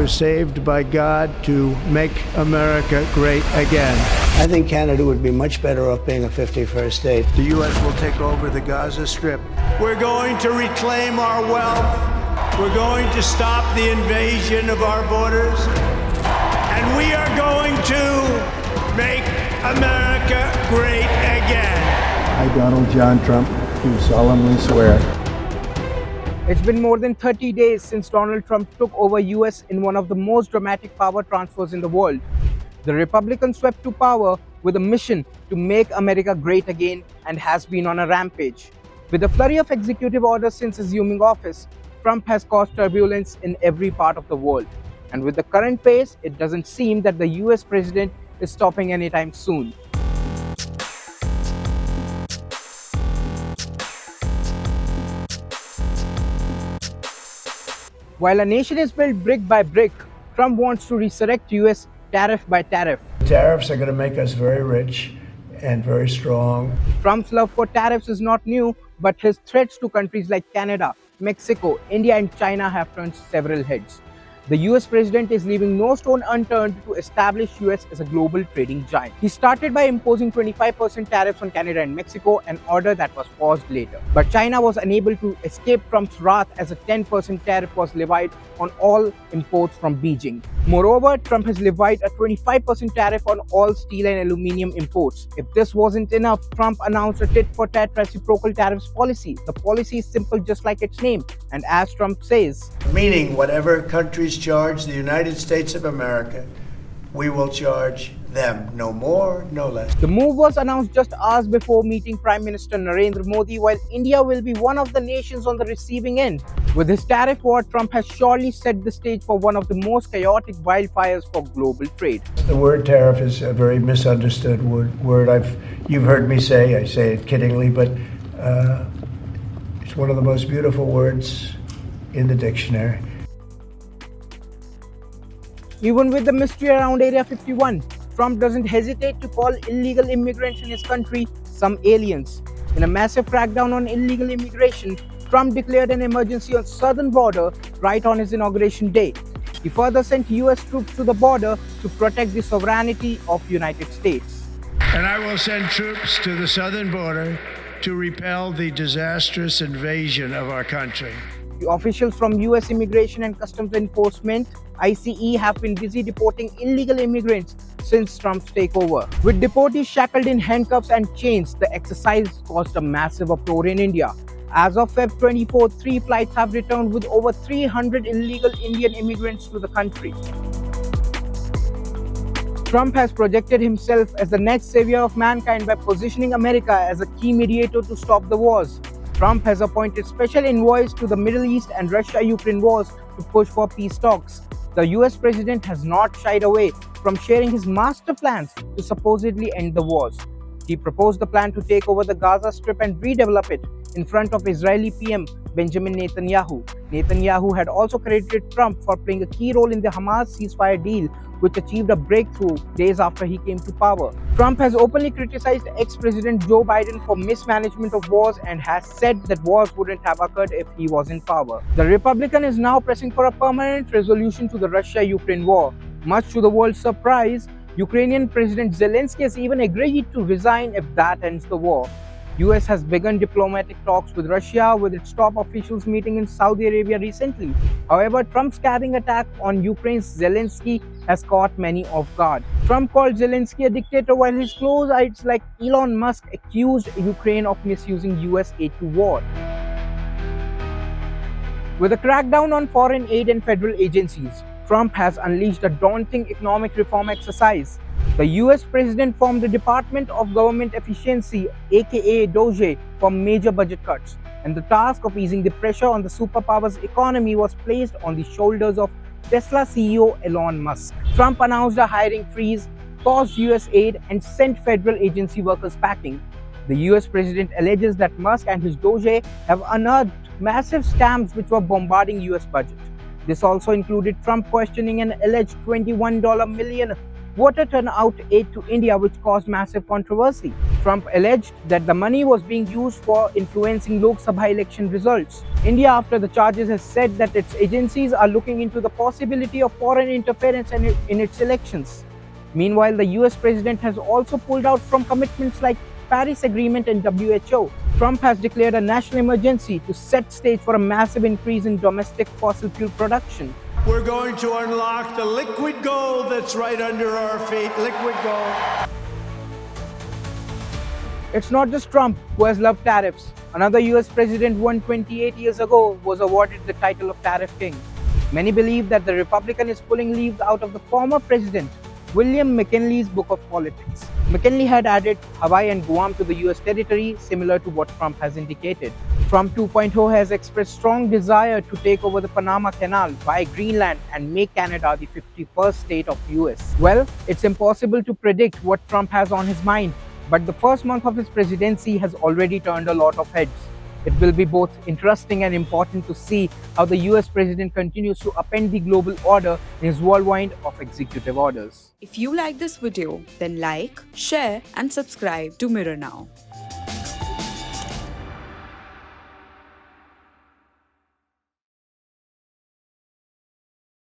were saved by God to make America great again. I think Canada would be much better off being a 51st state. The U.S. will take over the Gaza Strip. We're going to reclaim our wealth. We're going to stop the invasion of our borders. And we are going to make America great again. I, Donald John Trump, do solemnly swear. It's been more than 30 days since Donald Trump took over US in one of the most dramatic power transfers in the world. The Republicans swept to power with a mission to make America great again and has been on a rampage. With a flurry of executive orders since assuming office, Trump has caused turbulence in every part of the world. And with the current pace, it doesn't seem that the US president is stopping anytime soon. While a nation is built brick by brick, Trump wants to resurrect US tariff by tariff. Tariffs are going to make us very rich and very strong. Trump's love for tariffs is not new, but his threats to countries like Canada, Mexico, India and China have turned several heads. The US president is leaving no stone unturned to establish US as a global trading giant. He started by imposing 25% tariffs on Canada and Mexico, an order that was paused later. But China was unable to escape Trump's wrath as a 10% tariff was levied on all imports from Beijing. Moreover, Trump has levied a 25% tariff on all steel and aluminium imports. If this wasn't enough, Trump announced a tit-for-tat reciprocal tariffs policy. The policy is simple just like its name, and as Trump says, Meaning whatever countries charge the United States of America, we will charge them. No more, no less. The move was announced just hours before meeting Prime Minister Narendra Modi, while India will be one of the nations on the receiving end. With his tariff war, Trump has surely set the stage for one of the most chaotic wildfires for global trade. The word tariff is a very misunderstood word. You've heard me say, I say it kiddingly, but it's one of the most beautiful words in the dictionary. Even with the mystery around Area 51, Trump doesn't hesitate to call illegal immigrants in his country some aliens. In a massive crackdown on illegal immigration, Trump declared an emergency on southern border right on his inauguration day. He further sent US troops to the border to protect the sovereignty of the United States. And I will send troops to the southern border to repel the disastrous invasion of our country. The officials from US Immigration and Customs Enforcement (ICE) have been busy deporting illegal immigrants since Trump's takeover. With deportees shackled in handcuffs and chains, the exercise caused a massive uproar in India. As of Feb 24, 3 flights have returned with over 300 illegal Indian immigrants to the country. Trump has projected himself as the next savior of mankind by positioning America as a key mediator to stop the wars. Trump has appointed special envoys to the Middle East and Russia-Ukraine wars to push for peace talks. The US president has not shied away from sharing his master plans to supposedly end the wars. He proposed the plan to take over the Gaza Strip and redevelop it in front of Israeli PM Benjamin Netanyahu. Netanyahu had also credited Trump for playing a key role in the Hamas ceasefire deal, which achieved a breakthrough days after he came to power. Trump has openly criticized ex-President Joe Biden for mismanagement of wars and has said that wars wouldn't have occurred if he was in power. The Republican is now pressing for a permanent resolution to the Russia-Ukraine war. Much to the world's surprise, Ukrainian President Zelensky has even agreed to resign if that ends the war. US has begun diplomatic talks with Russia, with its top officials meeting in Saudi Arabia recently. However, Trump's scathing attack on Ukraine's Zelensky has caught many off guard. Trump called Zelensky a dictator, while his close aides like Elon Musk accused Ukraine of misusing US aid to war. With a crackdown on foreign aid and federal agencies, Trump has unleashed a daunting economic reform exercise. The US president formed the Department of Government Efficiency, aka doge, for major budget cuts, and the task of easing the pressure on the superpower's economy was placed on the shoulders of Tesla CEO Elon Musk. Trump announced a hiring freeze, paused US aid, and sent federal agency workers packing. The US president alleges that Musk and his doge have unearthed massive scams which were bombarding US budget. This also included Trump questioning an alleged $21 million water turnout aid to India, which caused massive controversy. Trump alleged that the money was being used for influencing Lok Sabha election results. India, after the charges, has said that its agencies are looking into the possibility of foreign interference in its elections. Meanwhile, the US president has also pulled out from commitments like Paris Agreement and WHO. Trump has declared a national emergency to set stage for a massive increase in domestic fossil fuel production. We're going to unlock the liquid gold that's right under our feet. Liquid gold. It's not just Trump who has loved tariffs. Another US president won 28 years ago was awarded the title of Tariff King. Many believe that the Republican is pulling leaves out of the former president, William McKinley's book of politics. McKinley had added Hawaii and Guam to the US territory, similar to what Trump has indicated. Trump 2.0 has expressed strong desire to take over the Panama Canal, buy Greenland, and make Canada the 51st state of US. Well, it's impossible to predict what Trump has on his mind, but the first month of his presidency has already turned a lot of heads. It will be both interesting and important to see how the US president continues to upend the global order in his whirlwind of executive orders. If you like this video, then like, share and subscribe to Mirror Now.